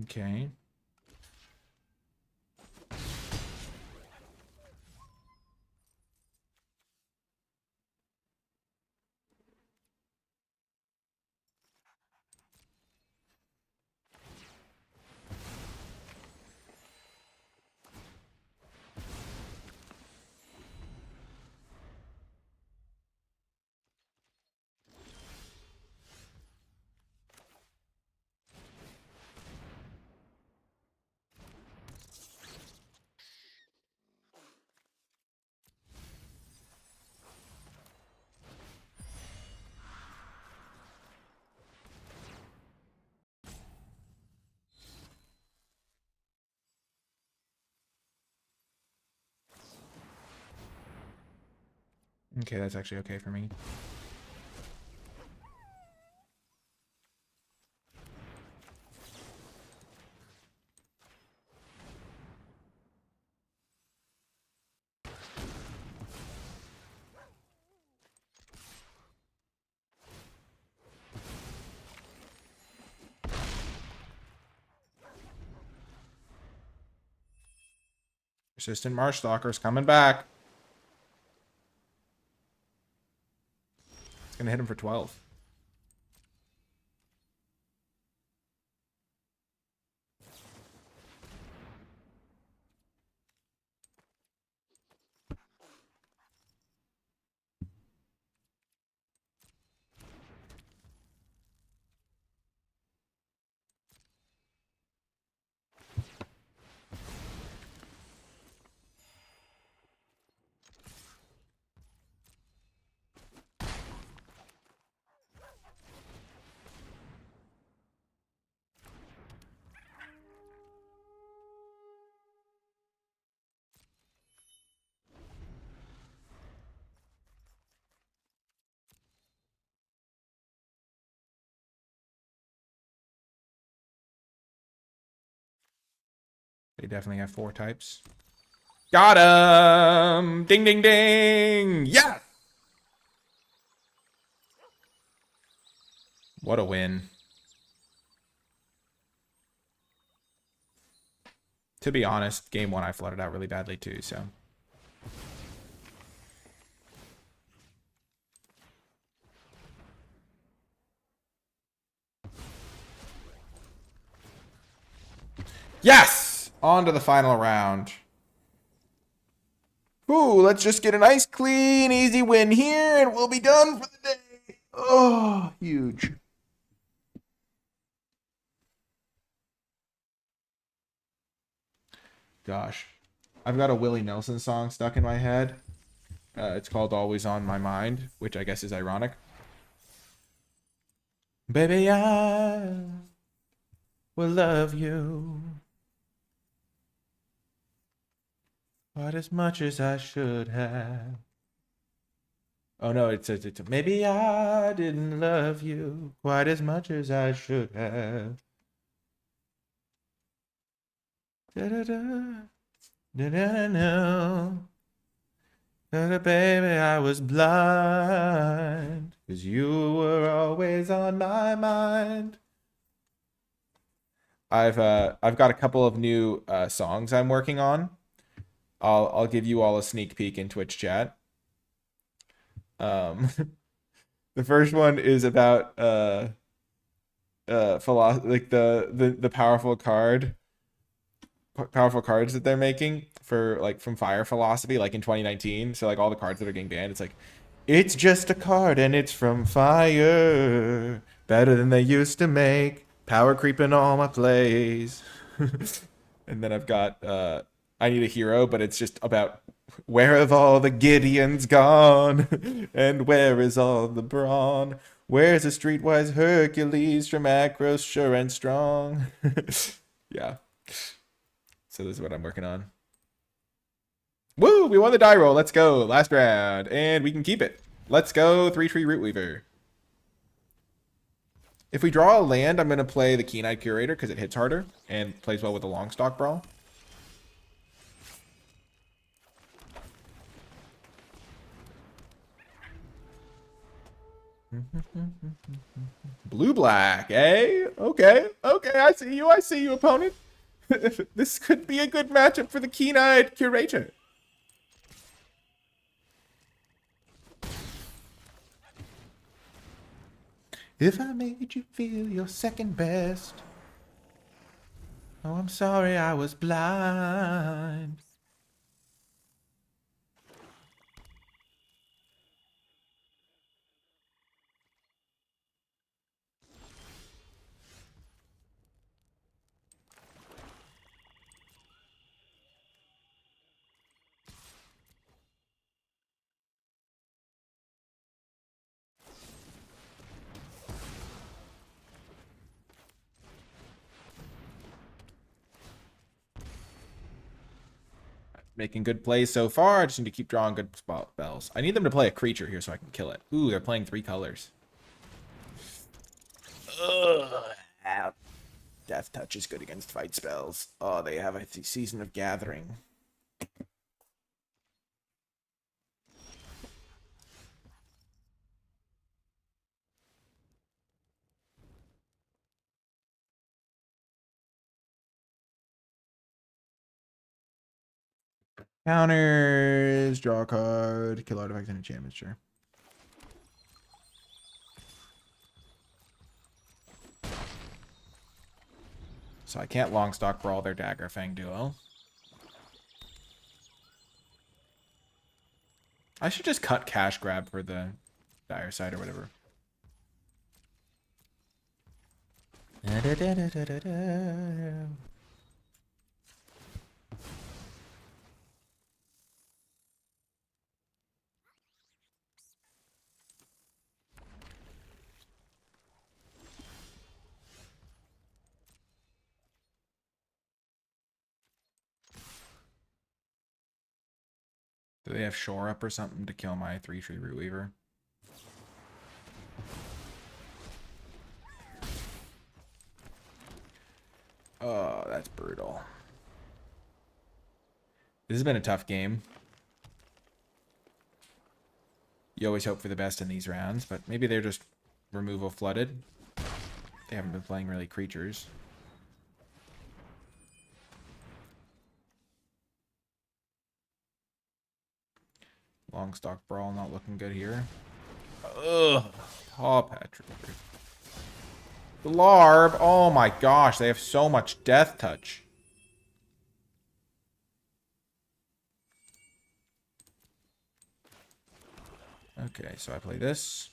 Okay. Okay, that's actually okay for me. Persistent Marshstalker's coming back. It's gonna hit him for 12. They definitely have 4 types. Got him! Ding, ding, ding! Yeah! What a win. To be honest, game 1 I flooded out really badly too, so. Yes! On to the final round. Ooh, let's just get a nice, clean, easy win here, and we'll be done for the day. Oh, huge. Gosh. I've got a Willie Nelson song stuck in my head. It's called Always on My Mind, which I guess is ironic. Baby, I will love you quite as much as I should have. Oh no, it's maybe I didn't love you quite as much as I should have. Da da da da da da. Baby, I was blind, 'cause you were always on my mind. I've got a couple of new songs I'm working on. I'll give you all a sneak peek in Twitch chat. The first one is about like the powerful cards that they're making for like from Fire Philosophy, like in 2019. So like all the cards that are getting banned, it's like, it's just a card and it's from Fire, better than they used to make, power creeping all my plays. And then I've got I Need a Hero, but it's just about where have all the Gideons gone? And where is all the brawn? Where's the streetwise Hercules from Acros, sure and strong? Yeah. So this is what I'm working on. Woo! We won the die roll. Let's go. Last round. And we can keep it. Let's go. 3-tree Rootweaver. If we draw a land, I'm going to play the Keen-Eyed Curator because it hits harder and plays well with the Longstock Brawl. Blue-black, eh? Okay. Okay, I see you. I see you, opponent. This could be a good matchup for the Keen-Eyed Curator. If I made you feel your second best. Oh, I'm sorry I was blind. Making good plays so far. I just need to keep drawing good spells. I need them to play a creature here so I can kill it. Ooh, they're playing 3 colors. Ugh. Death Touch is good against fight spells. Oh, they have a Season of Gathering. Counters, draw a card, kill artifacts and enchantments, sure. So I can't Longstock Brawl their Daggerfang duo. I should just cut Cash Grab for the Dire Side or whatever. Do they have Shore Up or something to kill my 3-tree Rootweaver? Oh, that's brutal. This has been a tough game. You always hope for the best in these rounds, but maybe they're just removal flooded. They haven't been playing really creatures. Longstock Brawl not looking good here. Ugh. Paw Patrick. The Larb. Oh my gosh, they have so much Death Touch. Okay, so I play this.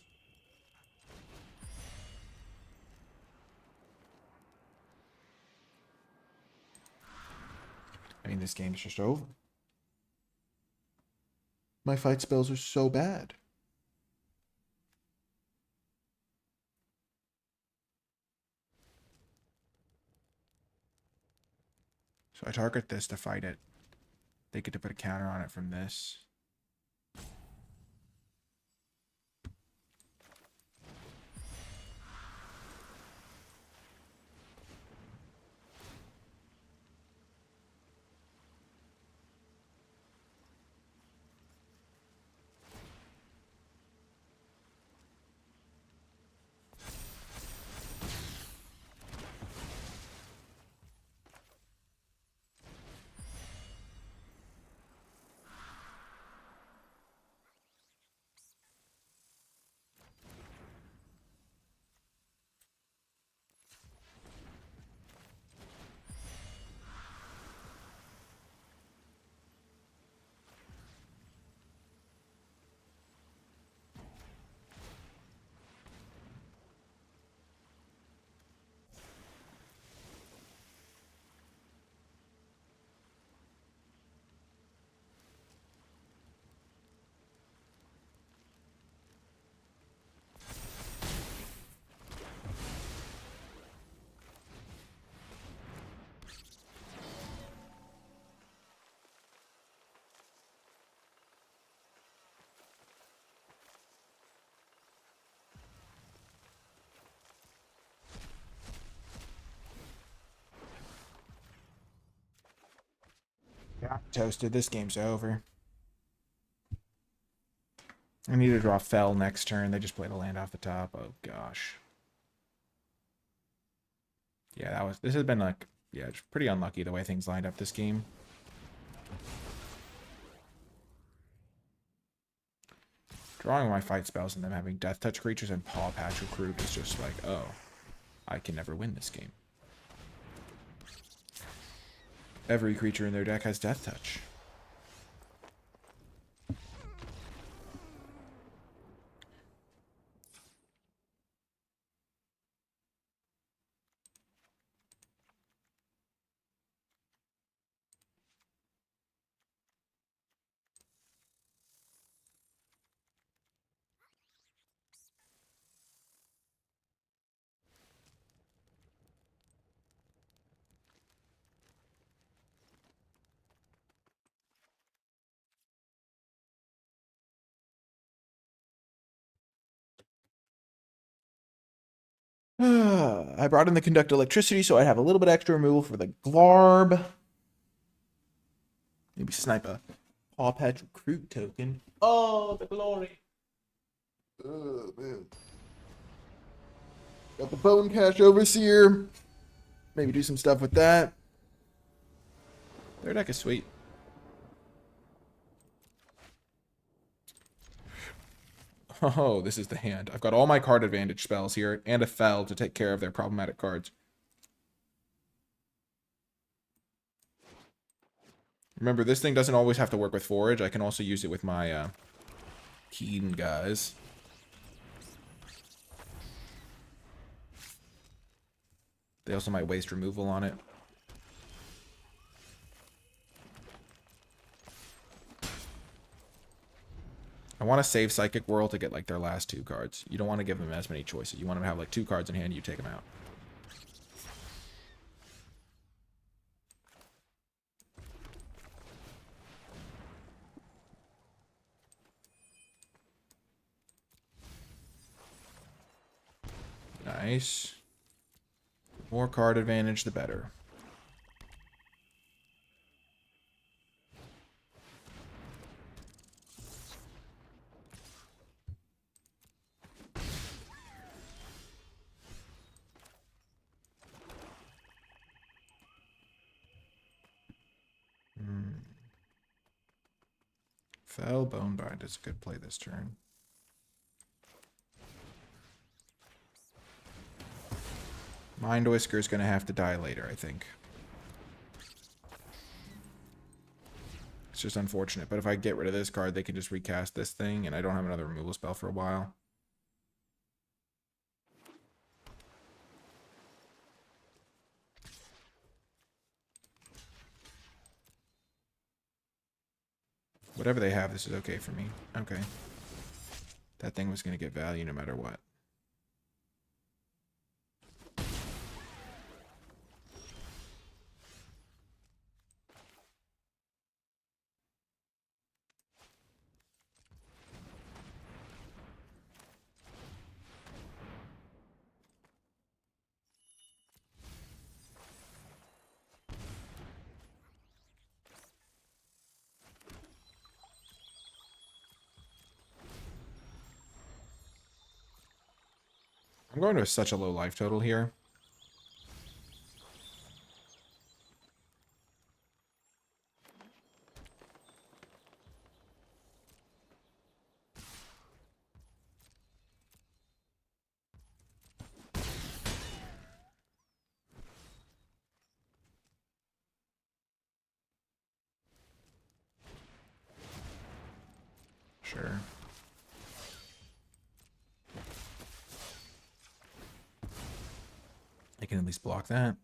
I mean, this game's just over. My fight spells are so bad. So I target this to fight it. They get to put a counter on it from this. Yeah, toasted. This game's over. I need to draw Fell next turn. They just played a land off the top. Oh, gosh. Yeah, this has been like, yeah, it's pretty unlucky the way things lined up this game. Drawing my fight spells and them having Death Touch creatures and Paw Patch Recruit is just like, oh, I can never win this game. Every creature in their deck has Death Touch. I brought in the Conduct Electricity, so I have a little bit extra removal for the Glarb. Maybe snipe a Paw Patch Recruit token. Oh, the glory. Oh, man. Got the Bone Cash Overseer. Maybe do some stuff with that. Their deck is sweet. Oh, this is the hand. I've got all my card advantage spells here and a Fell to take care of their problematic cards. Remember, this thing doesn't always have to work with Forage. I can also use it with my Keen guys. They also might waste removal on it. I want to save Psychic Whirl to get like their last 2 cards. You don't want to give them as many choices. You want them to have like 2 cards in hand, you take them out. Nice. More card advantage, the better. Fell Bonebind is a good play this turn. Mind Whisker is going to have to die later, I think. It's just unfortunate, but if I get rid of this card, they can just recast this thing, and I don't have another removal spell for a while. Whatever they have, this is okay for me. Okay. That thing was going to get value no matter what. I'm going to such a low life total here. Sure. I can at least block that.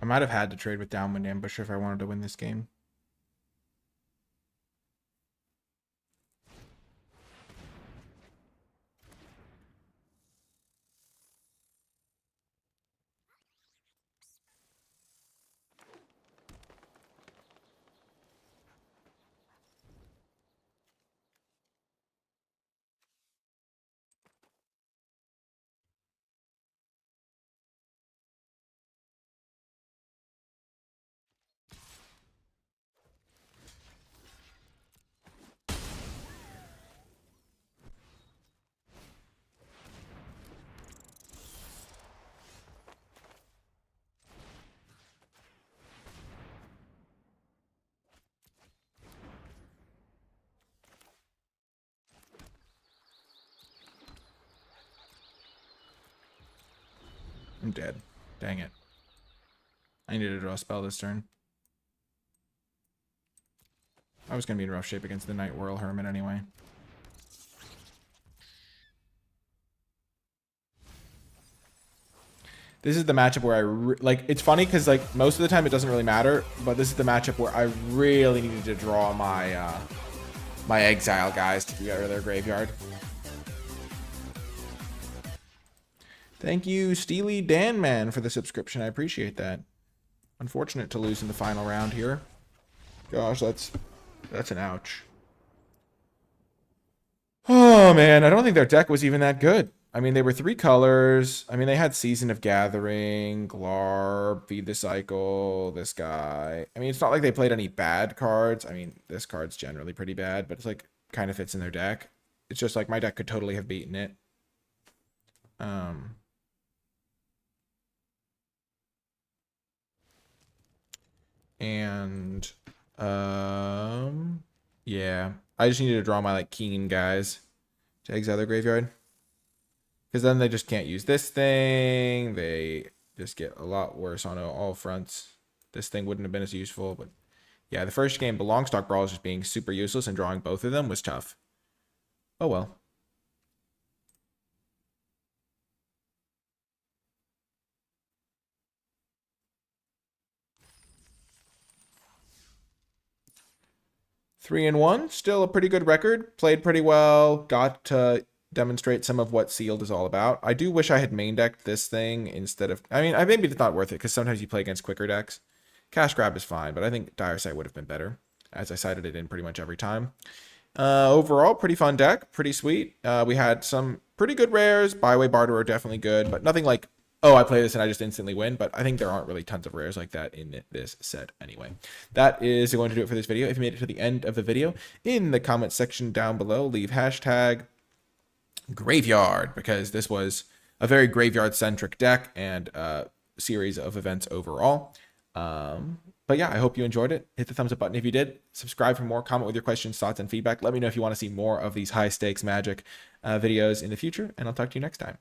I might have had to trade with Downwind Ambush if I wanted to win this game. I'm dead. Dang it. I needed to draw a spell this turn. I was going to be in rough shape against the Night Whirl Hermit anyway. This is the matchup where like, it's funny because like most of the time it doesn't really matter, but this is the matchup where I really needed to draw my my exile guys to get rid of their graveyard. Thank you, Steely Dan Man, for the subscription. I appreciate that. Unfortunate to lose in the final round here. Gosh, that's an ouch. Oh man, I don't think their deck was even that good. I mean, they were 3 colors. I mean, they had Season of Gathering, Glarb, Feed the Cycle, this guy. I mean, it's not like they played any bad cards. I mean, this card's generally pretty bad, but it's like kind of fits in their deck. It's just like my deck could totally have beaten it. Yeah, I just needed to draw my like Keen guys to exile their graveyard, because then they just can't use this thing. They just get a lot worse on all fronts. This thing wouldn't have been as useful, but yeah, the first game, the Longstock Brawl, just being super useless and drawing both of them was tough. Oh well. 3-1, still a pretty good record. Played pretty well. Got to demonstrate some of what sealed is all about. I do wish I had main decked this thing instead of. I mean, maybe it's not worth it because sometimes you play against quicker decks. Cash grab is fine, but I think Dire Sight would have been better, as I cited it in pretty much every time. Overall, pretty fun deck, pretty sweet. We had some pretty good rares. Byway Barter are definitely good, but nothing like, oh, I play this and I just instantly win. But I think there aren't really tons of rares like that in this set anyway. That is going to do it for this video. If you made it to the end of the video, in the comment section down below, leave hashtag graveyard, because this was a very graveyard-centric deck and series of events overall. But yeah, I hope you enjoyed it. Hit the thumbs up button if you did. Subscribe for more. Comment with your questions, thoughts, and feedback. Let me know if you want to see more of these high-stakes Magic videos in the future, and I'll talk to you next time.